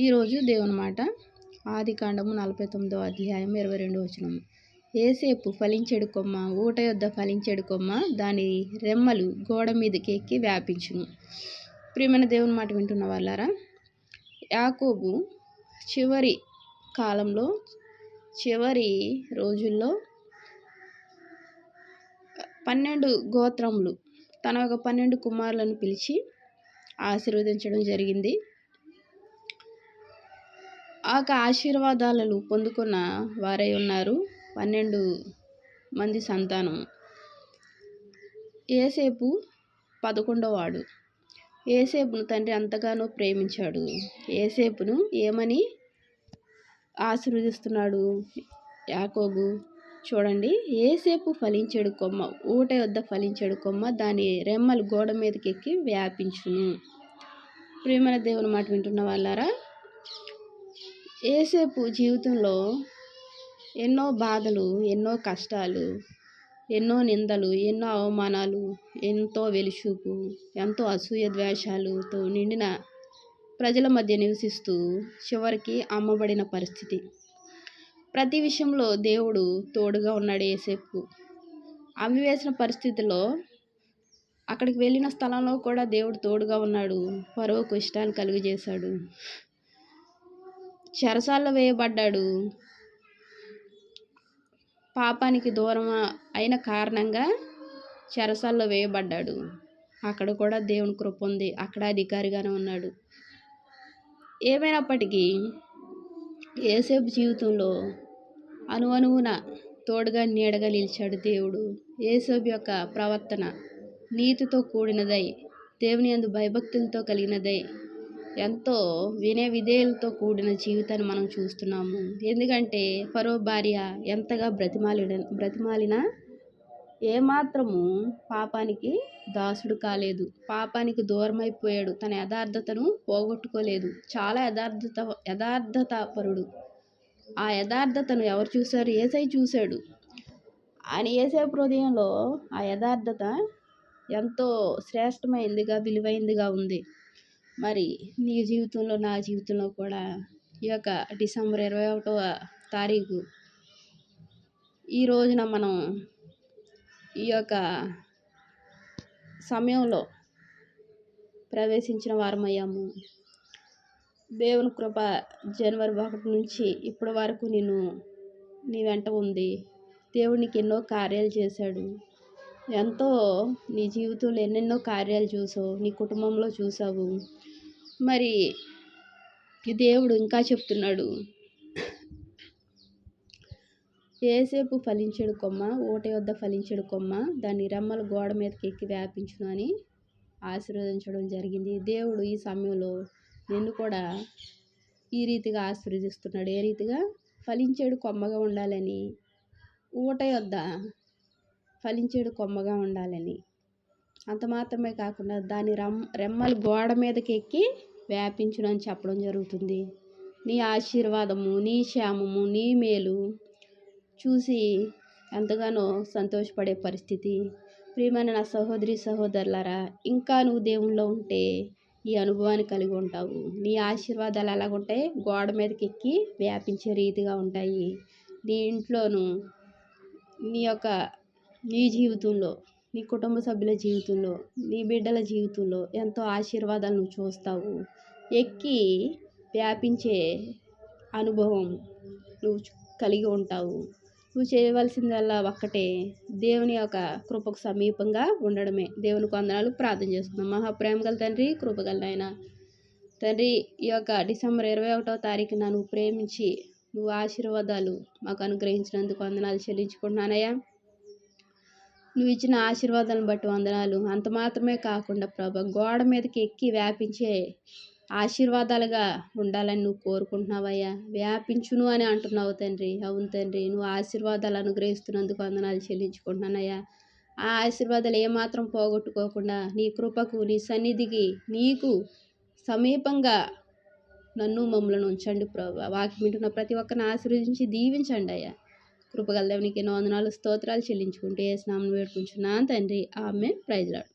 ఈరోజు దేవుని మాట ఆదికాండము 49వ అధ్యాయం 22వ వచనం. ఏసేపు ఫలించెడు కొమ్మ, ఊట యొద్ద ఫలించెడు కొమ్మ, దాని రెమ్మలు గోడ మీదకి ఎక్కి వ్యాపించును. ప్రియమైన దేవుని మాట వింటున్న వాళ్ళారా, యాకోబు చివరి కాలంలో, చివరి రోజుల్లో 12 గోత్రములు తన ఒక 12 కుమారులను పిలిచి ఆశీర్వదించడం జరిగింది. ఆ ఆశీర్వాదాలను పొందుకున్న వారై ఉన్నారు 12 మంది సంతానం. ఏసేపు 11వ వాడు. ఏసేపును తండ్రి ఎంతగానో ప్రేమించాడు. ఏసేపును ఏమని ఆశీర్వదిస్తున్నాడు యాకోబు? చూడండి, ఏసేపు ఫలించెడు కొమ్మ, ఊట యొద్ద ఫలించెడు కొమ్మ, దాని రెమ్మలు గోడ మీదకి ఎక్కి వ్యాపించును. ప్రియమైన దేవుని మాట వింటున్న వాళ్ళారా, ఏసేపు జీవితంలో ఎన్నో బాధలు, ఎన్నో కష్టాలు, ఎన్నో నిందలు, ఎన్నో అవమానాలు, ఎంతో వెలుచూపు, ఎంతో అసూయ ద్వేషాలతో నిండిన ప్రజల మధ్య నివసిస్తూ చివరికి అమ్మబడిన పరిస్థితి. ప్రతి విషయంలో దేవుడు తోడుగా ఉన్నాడు ఏసేపుకు. అవివేసిన పరిస్థితిలో అక్కడికి వెళ్ళిన స్థలంలో కూడా దేవుడు తోడుగా ఉన్నాడు. ఫరోకు ఇష్టాన్ని కలుగజేశాడు. చెరసాల్లో వేయబడ్డాడు. పాపానికి దూరం అయిన కారణంగా చెరసాల్లో వేయబడ్డాడు. అక్కడ కూడా దేవుని కృప ఉంది. అక్కడ అధికారిగానే ఉన్నాడు. ఏమైనప్పటికీ ఏసేపు జీవితంలో అణువణువున తోడుగా నీడగా నిలిచాడు దేవుడు. ఏసేపు యొక్క ప్రవర్తన నీతితో కూడినదై, దేవుని యందు భయభక్తులతో కలిగినదై, ఎంతో వినయ విధేయులతో కూడిన జీవితాన్ని మనం చూస్తున్నాము. ఎందుకంటే ఫరో భార్య ఎంతగా బ్రతిమాలినా ఏమాత్రము పాపానికి దాసుడు కాలేదు. పాపానికి దూరం అయిపోయాడు. తన యథార్థతను పోగొట్టుకోలేదు. చాలా యథార్థత పరుడు. ఆ యథార్థతను ఎవరు చూశారు? యేసయ్య చూశాడు. ఆయన యేసయ్య హృదయంలో ఆ యథార్థత ఎంతో శ్రేష్టమైందిగా, విలువైందిగా ఉంది. మరి నీ జీవితంలో, నా జీవితంలో కూడా ఈ యొక్క డిసెంబర్ 21వ తారీఖు ఈ రోజున మనం ఈ యొక్క సమయంలో ప్రవేశించిన వారమయ్యాము. దేవుని కృప జనవరి 1 నుంచి ఇప్పటి వరకు నీ వెంట ఉంది. దేవుడు నీకు ఎన్నో కార్యాలు చేశాడు. ఎంతో నీ జీవితంలో ఎన్నెన్నో కార్యాలు చూసావు, నీ కుటుంబంలో చూసావు. మరి దేవుడు ఇంకా చెప్తున్నాడు, ఏసేపు ఫలించెడు కొమ్మ, ఊట యొద్ద ఫలించెడు కొమ్మ, దాని రెమ్మలు గోడ మీదకి ఎక్కి వ్యాపించును అని ఆశీర్వదించడం జరిగింది. దేవుడు ఈ సమయంలో నిన్ను కూడా ఈ రీతిగా ఆశీర్వదిస్తున్నాడు. ఏ రీతిగా? ఫలించెడు కొమ్మగా ఉండాలని, ఊట యొద్ద ఫలించెడు కొమ్మగా ఉండాలని. అంత మాత్రమే కాకుండా దాని రెమ్మలు గోడ మీదకి ఎక్కి వ్యాపించును అని చెప్పడం జరుగుతుంది. నీ ఆశీర్వాదము, నీ క్షేమము, నీ మేలు చూసి ఎంతగానో సంతోషపడే పరిస్థితి. ప్రియమైన నా సహోదరి సహోదరులారా, ఇంకా నువ్వు దేవునిలో ఉంటే ఈ అనుభవాన్ని కలిగి ఉంటావు. నీ ఆశీర్వాదాలు ఎలాగుంటాయి? గోడ మీదకి ఎక్కి వ్యాపించే రీతిగా ఉంటాయి. నీ ఇంట్లోనూ, నీ జీవితంలో, నీ కుటుంబ సభ్యుల జీవితంలో, నీ బిడ్డల జీవితంలో ఎంతో ఆశీర్వాదాలు నువ్వు చూస్తావు. ఎక్కి వ్యాపించే అనుభవం నువ్వు కలిగి ఉంటావు. నువ్వు చేయవలసిందల్లా ఒక్కటే, దేవుని యొక్క కృపకు సమీపంగా ఉండడమే. దేవునికి వందనాలు. ప్రార్థన చేసుకుందాం. మహాప్రేమ గల తండ్రి, కృపగల నాయన తండ్రి, ఈ యొక్క డిసెంబర్ 21వ తారీఖున నువ్వు ప్రేమించి నువ్వు ఆశీర్వాదాలు మాకు అనుగ్రహించినందుకు వందనాలు చెల్లించుకుంటున్నానయ్యా. నువ్వు ఇచ్చిన ఆశీర్వాదాలను బట్టి వందనాలు. అంత మాత్రమే కాకుండా ప్రభా, గోడ మీదకి ఎక్కి వ్యాపించే ఆశీర్వాదాలుగా ఉండాలని నువ్వు కోరుకుంటున్నావయ్యా. వ్యాపించును అని అంటున్నావు తండ్రి. అవును తండ్రి, నువ్వు ఆశీర్వాదాలు అనుగ్రహిస్తున్నందుకు వందనాలు చెల్లించుకుంటున్నానయ్యా. ఆ ఆశీర్వాదాలు ఏమాత్రం పోగొట్టుకోకుండా నీ కృపకు, నీ సన్నిధికి, నీకు సమీపంగా నన్ను మమ్మల్ని ఉంచండి ప్రభా. వాక్యం వింటున్న ప్రతి ఒక్కరిని ఆశీర్వదించి దీవించండి అయ్యా. కృపగల దేవునికి ఎన్నో వందనాలు, స్తోత్రాలు చెల్లించుకుంటూ యేసు నామమున వేడుకుంటున్నాను తండ్రి. ఆమేన్. Praise lord.